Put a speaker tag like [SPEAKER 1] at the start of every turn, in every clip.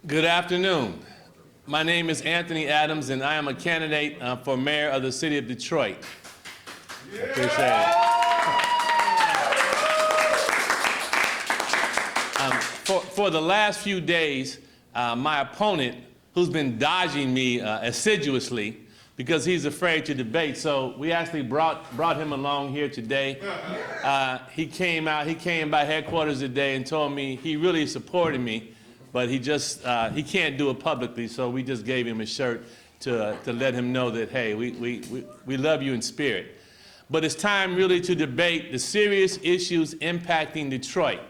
[SPEAKER 1] Good afternoon. My name is Anthony Adams, and I am a candidate for mayor of the city of Detroit. Yeah. Appreciate it. For the last few days, my opponent, who's been dodging me assiduously because he's afraid to debate, so we actually brought him along here today. He came by headquarters today and told me he really supported me, but he can't do it publicly, so we just gave him a shirt to let him know that, hey, we love you in spirit. But it's time really to debate the serious issues impacting Detroit.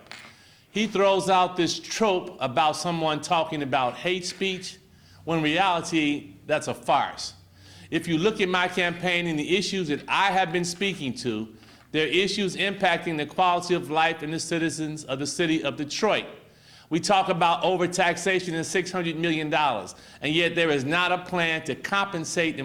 [SPEAKER 1] He throws out this trope about someone talking about hate speech, when in reality, that's a farce. If you look at my campaign and the issues that I have been speaking to, they're issues impacting the quality of life and the citizens of the city of Detroit. We talk about overtaxation and $600 million, and yet there is not a plan to compensate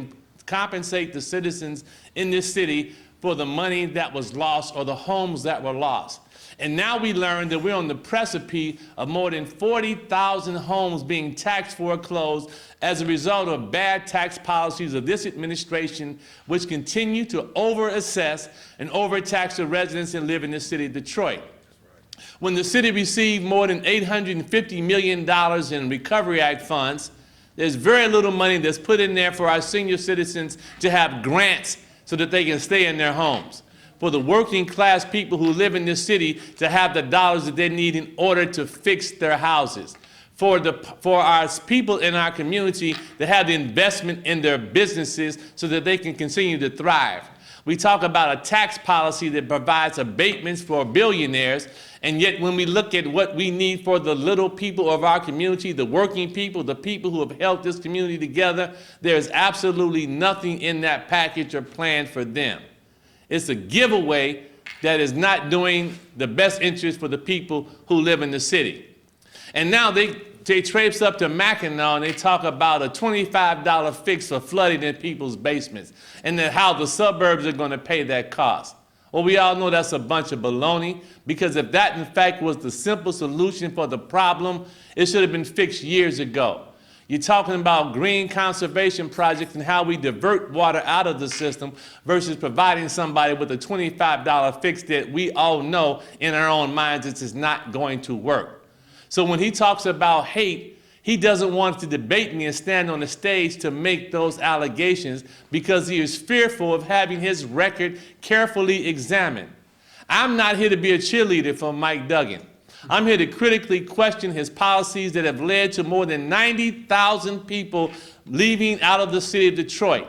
[SPEAKER 1] the citizens in this city for the money that was lost or the homes that were lost. And now we learn that we're on the precipice of more than 40,000 homes being tax foreclosed as a result of bad tax policies of this administration, which continue to overassess and overtax the residents that live in the city of Detroit. When the city received more than $850 million in Recovery Act funds, there's very little money that's put in there for our senior citizens to have grants so that they can stay in their homes. For the working class people who live in this city to have the dollars that they need in order to fix their houses. For our people in our community to have the investment in their businesses so that they can continue to thrive. We talk about a tax policy that provides abatements for billionaires, and yet when we look at what we need for the little people of our community, the working people, the people who have held this community together, there's absolutely nothing in that package or plan for them. It's a giveaway that is not doing the best interest for the people who live in the city. And now they traipse up to Mackinac and they talk about a $25 fix for flooding in people's basements and then how the suburbs are going to pay that cost. Well, we all know that's a bunch of baloney, because if that in fact was the simple solution for the problem, it should have been fixed years ago. You're talking about green conservation projects and how we divert water out of the system versus providing somebody with a $25 fix that we all know in our own minds this is not going to work. So when he talks about hate, he doesn't want to debate me and stand on the stage to make those allegations because he is fearful of having his record carefully examined. I'm not here to be a cheerleader for Mike Duggan. I'm here to critically question his policies that have led to more than 90,000 people leaving out of the city of Detroit.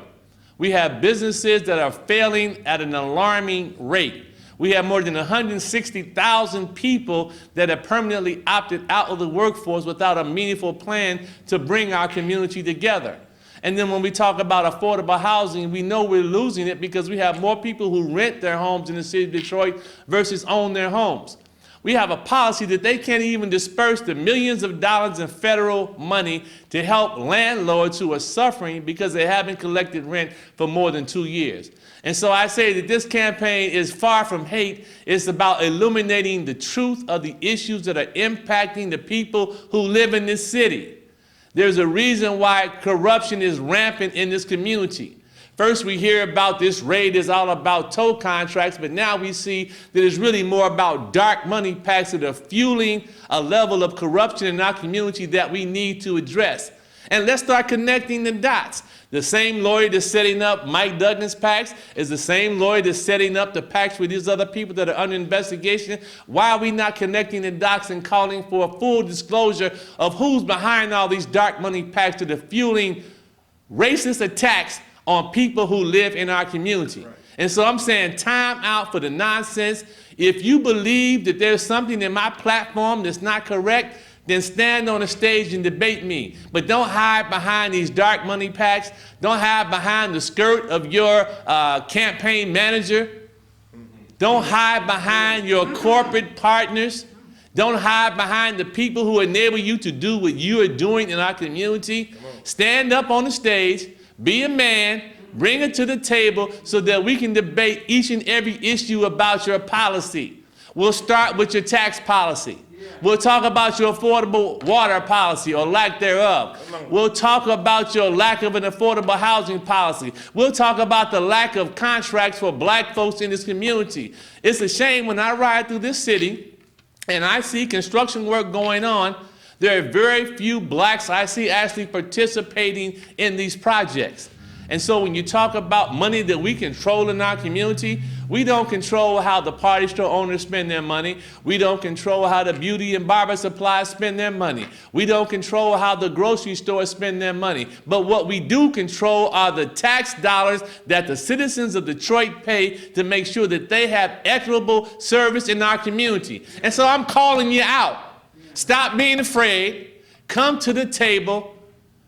[SPEAKER 1] We have businesses that are failing at an alarming rate. We have more than 160,000 people that have permanently opted out of the workforce without a meaningful plan to bring our community together. And then when we talk about affordable housing, we know we're losing it because we have more people who rent their homes in the city of Detroit versus own their homes. We have a policy that they can't even disperse the millions of dollars in federal money to help landlords who are suffering because they haven't collected rent for more than 2 years. And so I say that this campaign is far from hate. It's about illuminating the truth of the issues that are impacting the people who live in this city. There's a reason why corruption is rampant in this community. First, we hear about this raid is all about toll contracts, but now we see that it's really more about dark money packs that are fueling a level of corruption in our community that we need to address. And let's start connecting the dots. The same lawyer that's setting up Mike Duggan's PACs is the same lawyer that's setting up the PACs for these other people that are under investigation. Why are we not connecting the dots and calling for a full disclosure of who's behind all these dark money PACs that are fueling racist attacks on people who live in our community? Right. And so I'm saying time out for the nonsense. If you believe that there's something in my platform that's not correct, then stand on the stage and debate me. But don't hide behind these dark money PACs. Don't hide behind the skirt of your campaign manager. Don't hide behind your corporate partners. Don't hide behind the people who enable you to do what you are doing in our community. Stand up on the stage, be a man, bring it to the table so that we can debate each and every issue about your policy. We'll start with your tax policy. We'll talk about your affordable water policy or lack thereof. We'll talk about your lack of an affordable housing policy. We'll talk about the lack of contracts for black folks in this community. It's a shame when I ride through this city and I see construction work going on, there are very few blacks I see actually participating in these projects. And so when you talk about money that we control in our community, we don't control how the party store owners spend their money. We don't control how the beauty and barber supplies spend their money. We don't control how the grocery stores spend their money. But what we do control are the tax dollars that the citizens of Detroit pay to make sure that they have equitable service in our community. And so I'm calling you out. Stop being afraid. Come to the table.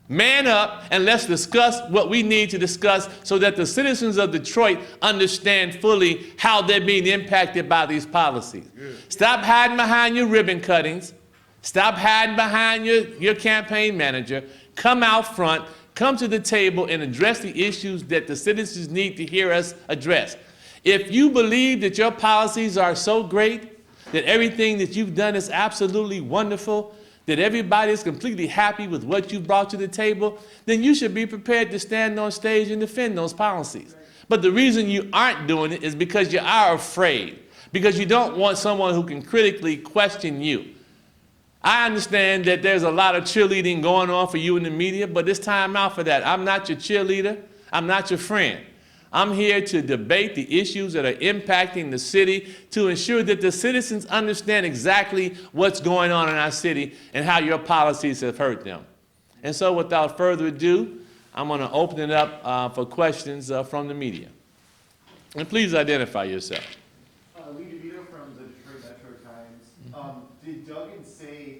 [SPEAKER 1] Man up, and let's discuss what we need to discuss so that the citizens of Detroit understand fully how they're being impacted by these policies. Stop hiding behind your ribbon cuttings. Stop hiding behind your campaign manager. Come out front, come to the table, and address the issues that the citizens need to hear us address. If you believe that your policies are so great, that everything that you've done is absolutely wonderful, that everybody is completely happy with what you brought to the table, then you should be prepared to stand on stage and defend those policies. But the reason you aren't doing it is because you are afraid, because you don't want someone who can critically question you. I understand that there's a lot of cheerleading going on for you in the media, but it's time out for that. I'm not your cheerleader. I'm not your friend. I'm here to debate the issues that are impacting the city to ensure that the citizens understand exactly what's going on in our city and how your policies have hurt them. And so without further ado, I'm going to open it up for questions from the media. And please identify yourself.
[SPEAKER 2] Lee DeVito from the Detroit Metro Times. Did Duggan say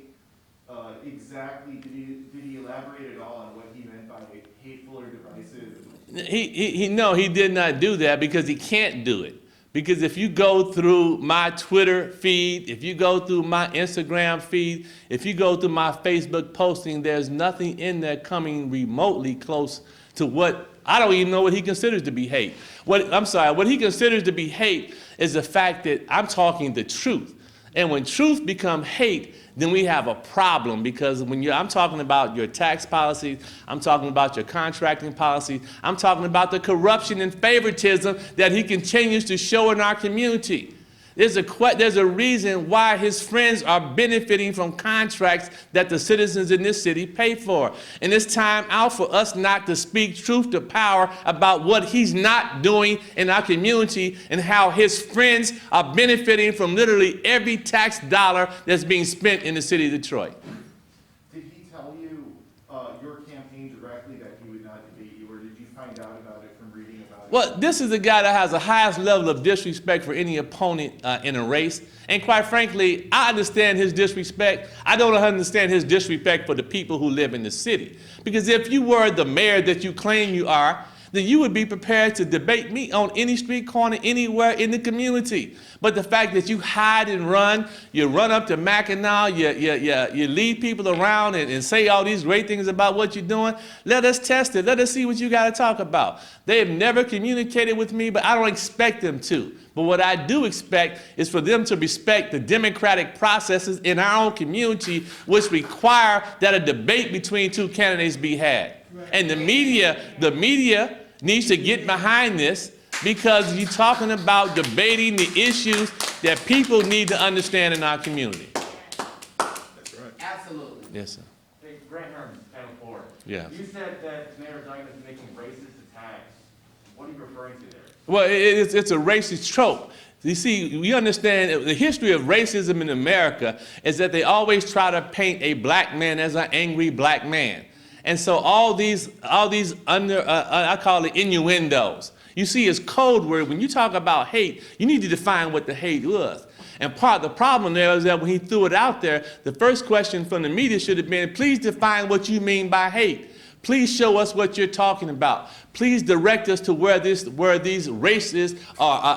[SPEAKER 2] exactly, did he elaborate at all on what he meant by hateful or divisive?
[SPEAKER 1] No, he did not do that because he can't do it. Because if you go through my Twitter feed, if you go through my Instagram feed, if you go through my Facebook posting, there's nothing in there coming remotely close to what, I don't even know what he considers to be hate. What he considers to be hate is the fact that I'm talking the truth. And when truth becomes hate, then we have a problem, because when I'm talking about your tax policies, I'm talking about your contracting policies, I'm talking about the corruption and favoritism that he continues to show in our community. There's a reason why his friends are benefiting from contracts that the citizens in this city pay for. And it's time out for us not to speak truth to power about what he's not doing in our community and how his friends are benefiting from literally every tax dollar that's being spent in the city of Detroit.
[SPEAKER 2] Did he tell you, your campaign directly, that he would not debate you, or did you find out about it from reading about it?
[SPEAKER 1] Well, this is a guy that has the highest level of disrespect for any opponent in a race. And quite frankly, I understand his disrespect. I don't understand his disrespect for the people who live in the city. Because if you were the mayor that you claim you are, then you would be prepared to debate me on any street corner, anywhere in the community. But the fact that you hide and run, you run up to Mackinac, you lead people around and say all these great things about what you're doing, let us test it. Let us see what you got to talk about. They have never communicated with me, but I don't expect them to. But what I do expect is for them to respect the democratic processes in our own community, which require that a debate between two candidates be had. And the media needs to get behind this, because you're talking about debating the issues that people need to understand in our community.
[SPEAKER 3] That's right. Absolutely.
[SPEAKER 1] Yes, sir.
[SPEAKER 4] Hey, Grant Herman, Panel 4.
[SPEAKER 1] Yeah.
[SPEAKER 4] You said that Mayor Duggan is making racist attacks. What are you referring to there?
[SPEAKER 1] Well, it's a racist trope. You see, we understand the history of racism in America is that they always try to paint a black man as an angry black man. And so all these I call it innuendos. You see, it's code word. When you talk about hate, you need to define what the hate was. And part of the problem there is that when he threw it out there, the first question from the media should have been, please define what you mean by hate. Please show us what you're talking about. Please direct us to where these racist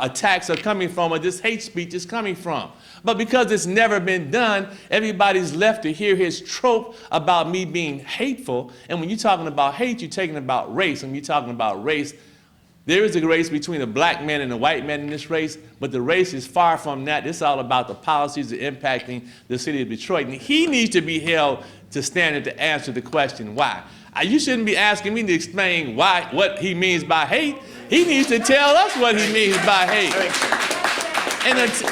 [SPEAKER 1] attacks are coming from, or this hate speech is coming from. But because it's never been done, everybody's left to hear his trope about me being hateful. And when you're talking about hate, you're talking about race. And when you're talking about race, There is a race between a black man and a white man in this race, but the race is far from that. It's all about the policies that are impacting the city of Detroit. And he needs to be held to standard to answer the question, why? You shouldn't be asking me to explain what he means by hate. He needs to tell us what he means by hate.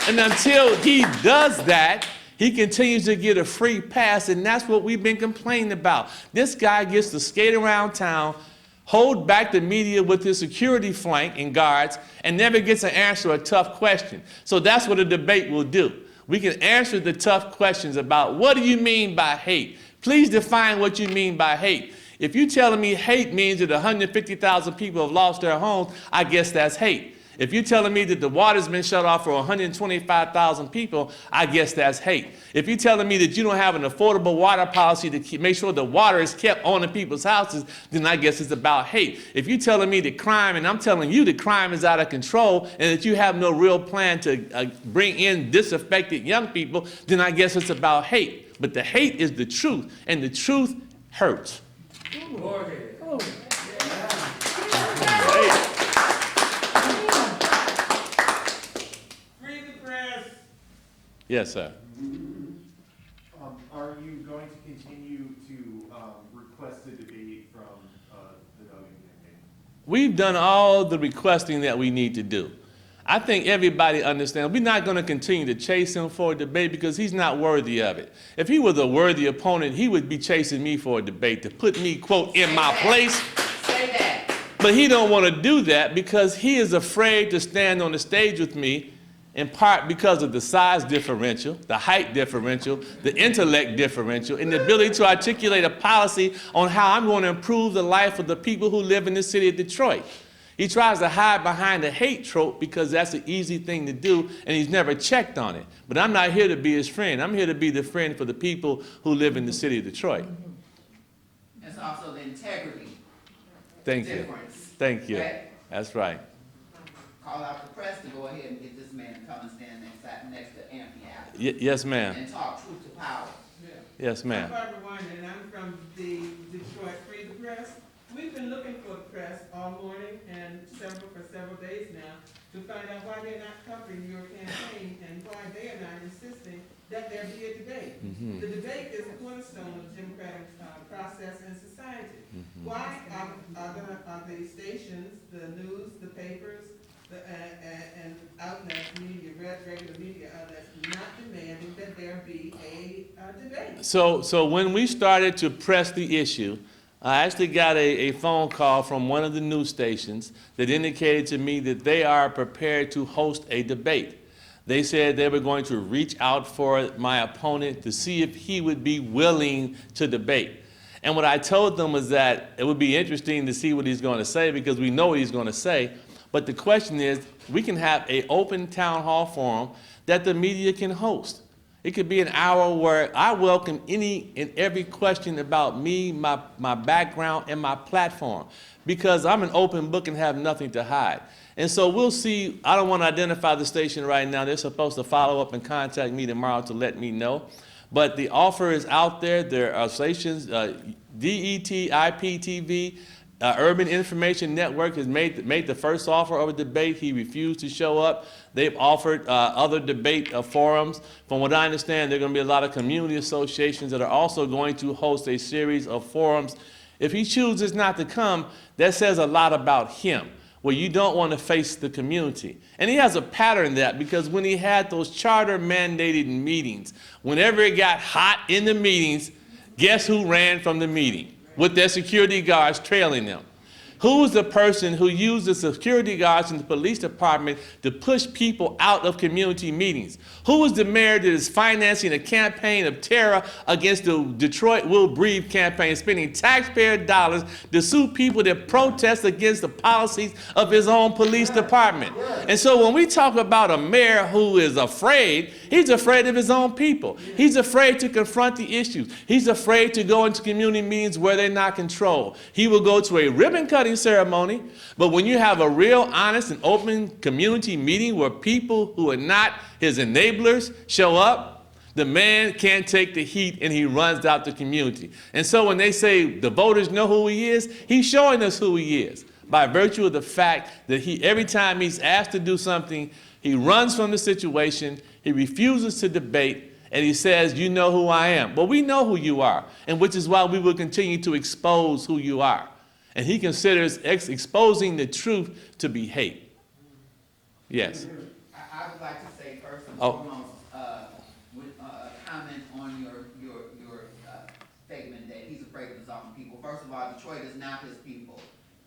[SPEAKER 1] And until he does that, he continues to get a free pass, and that's what we've been complaining about. This guy gets to skate around town, hold back the media with his security flank and guards, and never gets an answer to a tough question. So that's what a debate will do. We can answer the tough questions about what do you mean by hate? Please define what you mean by hate. If you're telling me hate means that 150,000 people have lost their homes, I guess that's hate. If you're telling me that the water's been shut off for 125,000 people, I guess that's hate. If you're telling me that you don't have an affordable water policy to make sure the water is kept on in people's houses, then I guess it's about hate. If you're telling me that crime, and I'm telling you that crime is out of control and that you have no real plan to bring in disaffected young people, then I guess it's about hate. But the hate is the truth, and the truth hurts. Yes, sir.
[SPEAKER 2] Are you going to continue to request a debate from the Duggan campaign?
[SPEAKER 1] We've done all the requesting that we need to do. I think everybody understands we're not going to continue to chase him for a debate because he's not worthy of it. If he was a worthy opponent, he would be chasing me for a debate to put me, quote, in my place.
[SPEAKER 3] Say that.
[SPEAKER 1] But he don't want to do that because he is afraid to stand on the stage with me, in part because of the size differential, the height differential, the intellect differential, and the ability to articulate a policy on how I'm going to improve the life of the people who live in the city of Detroit. He tries to hide behind the hate trope because that's an easy thing to do, and he's never checked on it. But I'm not here to be his friend. I'm here to be the friend for the people who live in the city of Detroit.
[SPEAKER 3] It's also the integrity
[SPEAKER 1] Thank you.
[SPEAKER 3] difference.
[SPEAKER 1] Thank you.
[SPEAKER 3] Okay?
[SPEAKER 1] That's right.
[SPEAKER 3] Call out the press to go ahead and get this man to come and stand next to Amphitheater
[SPEAKER 1] Yes, ma'am.
[SPEAKER 3] and talk truth to power.
[SPEAKER 1] Yes, ma'am.
[SPEAKER 5] I'm Barbara Wine, and I'm from the Detroit Free the Press. We've been looking for the press all morning and for several days now to find out why they're not covering your campaign and why they are not insisting that there be a debate. The debate is a cornerstone of the democratic process in society. Why are the stations, the news, the papers, and outlets, media, regular media outlets, not demanding that there be a debate?
[SPEAKER 1] So when we started to press the issue, I actually got a phone call from one of the news stations that indicated to me that they are prepared to host a debate. They said they were going to reach out for my opponent to see if he would be willing to debate. And what I told them was that it would be interesting to see what he's going to say because we know what he's going to say. But the question is, we can have an open town hall forum that the media can host. It could be an hour where I welcome any and every question about me, my background, and my platform, because I'm an open book and have nothing to hide. And so we'll see. I don't want to identify the station right now. They're supposed to follow up and contact me tomorrow to let me know. But the offer is out there. There are stations, DET, IPTV, Urban Information Network has made the first offer of a debate. He refused to show up. They've offered other debate forums. From what I understand, there are going to be a lot of community associations that are also going to host a series of forums. If he chooses not to come, that says a lot about him, where you don't want to face the community. And he has a pattern that, because when he had those charter mandated meetings, whenever it got hot in the meetings, guess who ran from the meeting with their security guards trailing them? Who was the person who used the security guards in the police department to push people out of community meetings? Who was the mayor that is financing a campaign of terror against the Detroit Will Breathe campaign, spending taxpayer dollars to sue people that protest against the policies of his own police department? And so when we talk about a mayor who is afraid, he's afraid of his own people. He's afraid to confront the issues. He's afraid to go into community meetings where they're not controlled. He will go to a ribbon cutting ceremony, but when you have a real honest and open community meeting where people who are not his enablers show up, the man can't take the heat and he runs out the community. And so when they say the voters know who he is, he's showing us who he is by virtue of the fact that every time he's asked to do something, he runs from the situation, he refuses to debate, and he says, you know who I am. Well, we know who you are, and which is why we will continue to expose who you are. And he considers exposing the truth to be hate. Yes.
[SPEAKER 3] I would like to say first and
[SPEAKER 1] Oh.
[SPEAKER 3] foremost, with a comment on your statement that he's afraid of his own people. First of all, Detroit is not his people.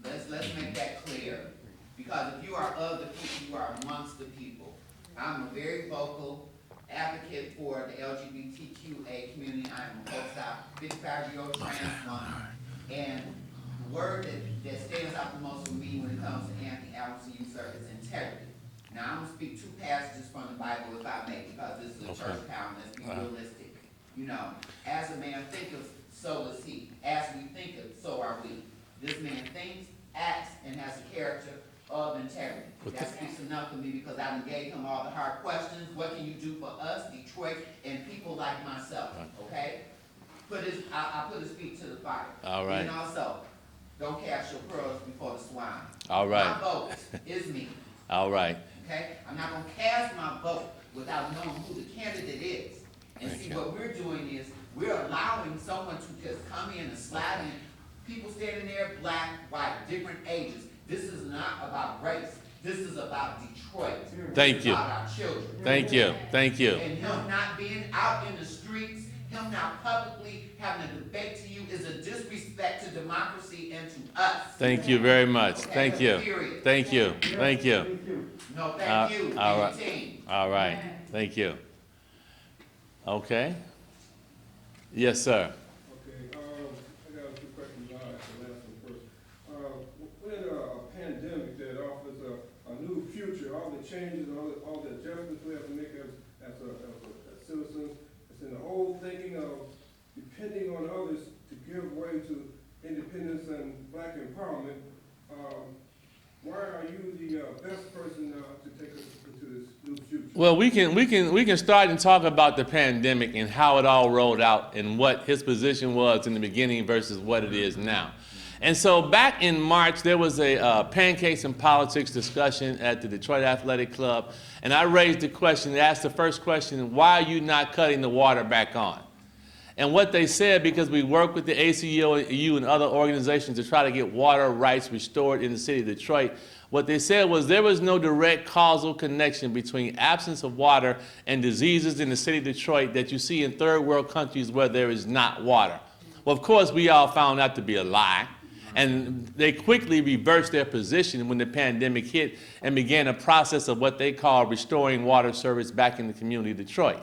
[SPEAKER 3] Let's make that clear. Because if you are of the people, you are amongst the people. I'm a very vocal advocate for the LGBTQA community. I'm a post-op 55-year-old trans woman. And the word that stands out the most for me when it comes to Anthony Allen you, sir, is integrity. Now, I'm gonna speak two passages from the Bible if I may, because this is a church town, let's be realistic. You know, as a man thinketh, so is he. As we thinketh, so are we. This man thinks, acts, and has a character of integrity. That speaks enough for me because I done gave him all the hard questions. What can you do for us, Detroit, and people like myself, okay? I put his feet to the fire.
[SPEAKER 1] All right.
[SPEAKER 3] And also, don't cast your pearls before the swine.
[SPEAKER 1] All right.
[SPEAKER 3] My vote is me.
[SPEAKER 1] All right.
[SPEAKER 3] Okay? I'm not gonna cast my vote without knowing who the candidate is. And
[SPEAKER 1] Thank
[SPEAKER 3] see,
[SPEAKER 1] you.
[SPEAKER 3] what we're doing is, we're allowing someone to just come in and slide in. People standing there, black, white, different ages. This is not about race. This is about Detroit.
[SPEAKER 1] Thank
[SPEAKER 3] This
[SPEAKER 1] you.
[SPEAKER 3] is about our children.
[SPEAKER 1] Thank you. Thank you.
[SPEAKER 3] And him not being out in the streets, him not publicly having a debate to you is a disrespect to democracy and to us.
[SPEAKER 1] Thank you very much.
[SPEAKER 3] Okay,
[SPEAKER 1] Thank you.
[SPEAKER 3] period.
[SPEAKER 1] Thank you. Thank you.
[SPEAKER 3] No, thank you,
[SPEAKER 1] all
[SPEAKER 3] and
[SPEAKER 1] right.
[SPEAKER 3] your team.
[SPEAKER 1] All right. Thank you. Okay. Yes, sir.
[SPEAKER 6] Okay, I got a few questions. I'll ask the last one first. We're in a pandemic that offers a new future, all the changes, all the adjustments we have to make as citizens. It's in the whole thinking of depending on others to give way to independence and black empowerment. Why are you the best person to take us into this new future?
[SPEAKER 1] Well, we can start and talk about the pandemic and how it all rolled out and what his position was in the beginning versus what it is now. And so back in March, there was a pancakes and politics discussion at the Detroit Athletic Club, and I raised the question, asked the first question, why are you not cutting the water back on? And what they said, because we work with the ACLU and other organizations to try to get water rights restored in the city of Detroit, what they said was there was no direct causal connection between absence of water and diseases in the city of Detroit that you see in third world countries where there is not water. Well, of course, we all found that to be a lie. And they quickly reversed their position when the pandemic hit and began a process of what they call restoring water service back in the community of Detroit.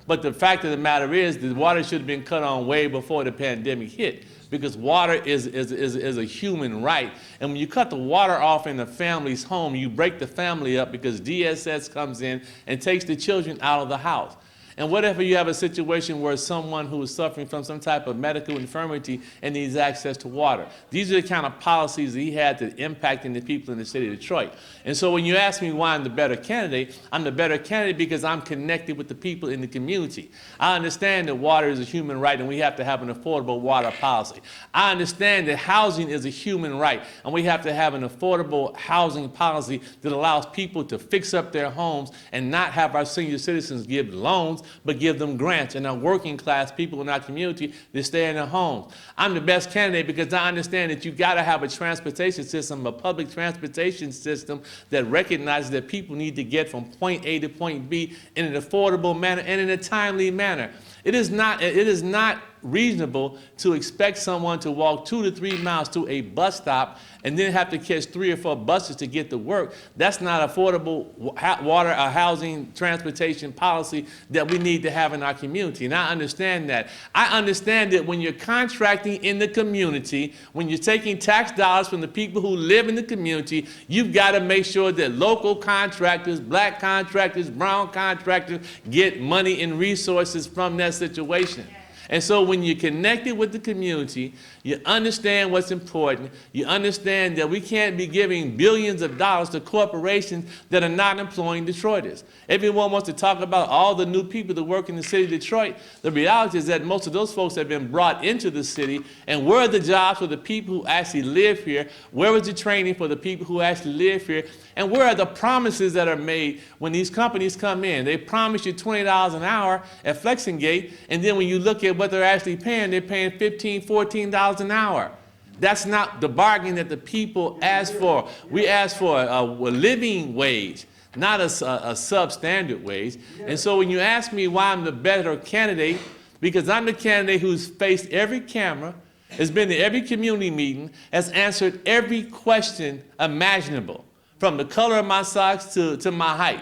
[SPEAKER 1] But the fact of the matter is the water should have been cut on way before the pandemic hit, because water is a human right. And when you cut the water off in a family's home, you break the family up because DSS comes in and takes the children out of the house. And whatever you have a situation where someone who is suffering from some type of medical infirmity and needs access to water. These are the kind of policies that he had that impacting the people in the city of Detroit. And so when you ask me why I'm the better candidate because I'm connected with the people in the community. I understand that water is a human right and we have to have an affordable water policy. I understand that housing is a human right and we have to have an affordable housing policy that allows people to fix up their homes and not have our senior citizens give loans, but give them grants, and our working class people in our community to stay in their homes. I'm the best candidate because I understand that you got to have a transportation system, a public transportation system that recognizes that people need to get from point A to point B in an affordable manner and in a timely manner. It is not reasonable to expect someone to walk 2 to 3 miles to a bus stop and then have to catch 3 or 4 buses to get to work. That's not affordable water or housing transportation policy that we need to have in our community. And I understand that. I understand that when you're contracting in the community, when you're taking tax dollars from the people who live in the community, you've got to make sure that local contractors, black contractors, brown contractors get money and resources from that situation. And so when you're connected with the community, you understand what's important. You understand that we can't be giving billions of dollars to corporations that are not employing Detroiters. Everyone wants to talk about all the new people that work in the city of Detroit. The reality is that most of those folks have been brought into the city. And where are the jobs for the people who actually live here? Where is the training for the people who actually live here? And where are the promises that are made when these companies come in? They promise you $20 an hour at Flexingate, and then when you look at what they're actually paying, they're paying $15, $14 an hour. That's not the bargain that the people ask for. We ask for a living wage, not a substandard wage. And so when you ask me why I'm the better candidate, because I'm the candidate who's faced every camera, has been to every community meeting, has answered every question imaginable, from the color of my socks to my height.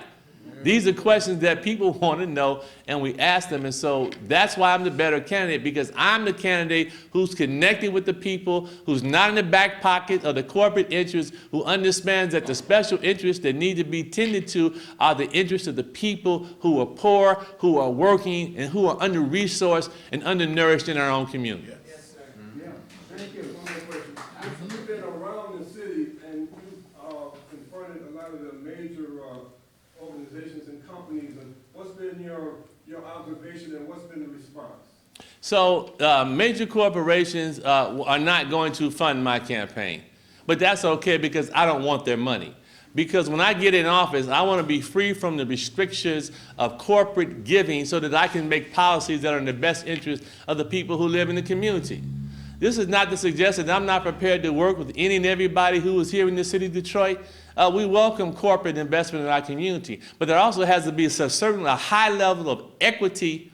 [SPEAKER 1] These are questions that people want to know, and we ask them. And so that's why I'm the better candidate, because I'm the candidate who's connected with the people, who's not in the back pocket of the corporate interests, who understands that the special interests that need to be tended to are the interests of the people who are poor, who are working, and who are under-resourced and undernourished in our own community.
[SPEAKER 6] Yes, sir. Yeah, thank you. One more question. You've been around the city and you've confronted a lot of the major organizations and companies, and what's been your observation and what's been the response?
[SPEAKER 1] So major corporations are not going to fund my campaign, but that's okay because I don't want their money. Because when I get in office, I want to be free from the restrictions of corporate giving so that I can make policies that are in the best interest of the people who live in the community. This is not to suggest that I'm not prepared to work with any and everybody who is here in the city of Detroit. We welcome corporate investment in our community, but there also has to be a high level of equity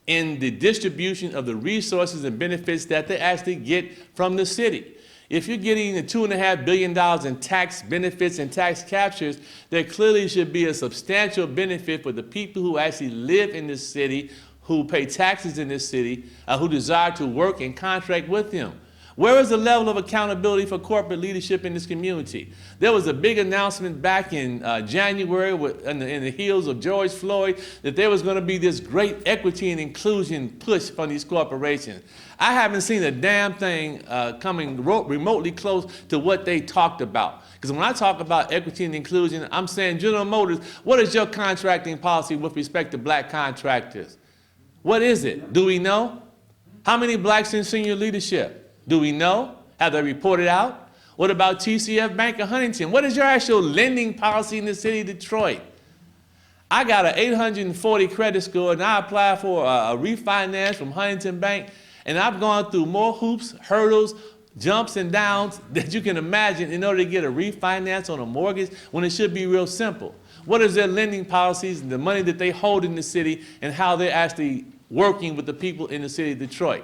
[SPEAKER 1] in the distribution of the resources and benefits that they actually get from the city. If you're getting the $2.5 billion in tax benefits and tax captures, there clearly should be a substantial benefit for the people who actually live in this city, who pay taxes in this city, who desire to work and contract with them. Where is the level of accountability for corporate leadership in this community? There was a big announcement back in January in the heels of George Floyd that there was going to be this great equity and inclusion push from these corporations. I haven't seen a damn thing coming remotely close to what they talked about. Because when I talk about equity and inclusion, I'm saying, General Motors, what is your contracting policy with respect to black contractors? What is it? Do we know? How many blacks in senior leadership? Do we know? Have they reported out? What about TCF Bank of Huntington? What is your actual lending policy in the city of Detroit? I got an 840 credit score, and I applied for a refinance from Huntington Bank, and I've gone through more hoops, hurdles, jumps, and downs that you can imagine in order to get a refinance on a mortgage when it should be real simple. What is their lending policies and the money that they hold in the city and how they're actually working with the people in the city of Detroit?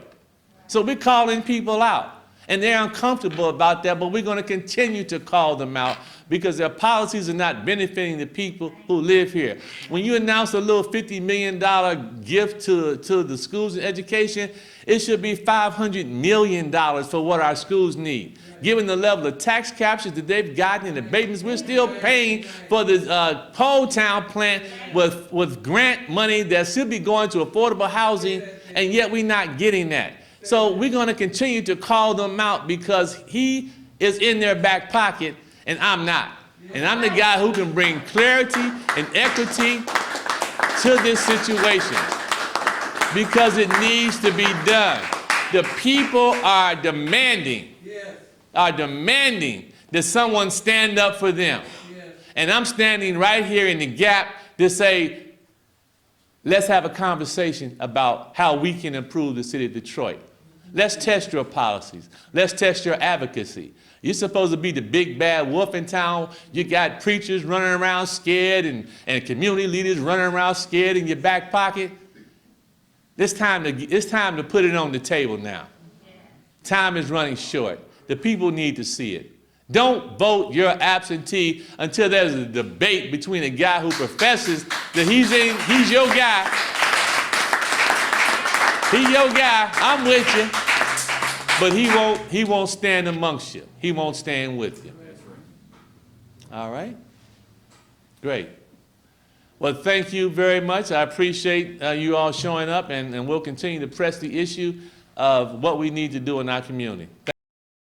[SPEAKER 1] So we're calling people out, and they're uncomfortable about that, but we're going to continue to call them out because their policies are not benefiting the people who live here. When you announce a little $50 million gift to the schools and education, it should be $500 million for what our schools need. Given the level of tax captures that they've gotten and abatements, we're still paying for the Pole Town plant with grant money that should be going to affordable housing, and yet we're not getting that. So we're going to continue to call them out because he is in their back pocket and I'm not. And I'm the guy who can bring clarity and equity to this situation because it needs to be done. The people are demanding that someone stand up for them. And I'm standing right here in the gap to say, let's have a conversation about how we can improve the city of Detroit. Let's test your policies. Let's test your advocacy. You're supposed to be the big bad wolf in town. You got preachers running around scared and community leaders running around scared in your back pocket. It's time to put it on the table now. Time is running short. The people need to see it. Don't vote your absentee until there's a debate between a guy who professes that he's your guy. He's your guy, I'm with you, but he won't stand amongst you. He won't stand with you. All right? Great. Well, thank you very much. I appreciate you all showing up, and we'll continue to press the issue of what we need to do in our community.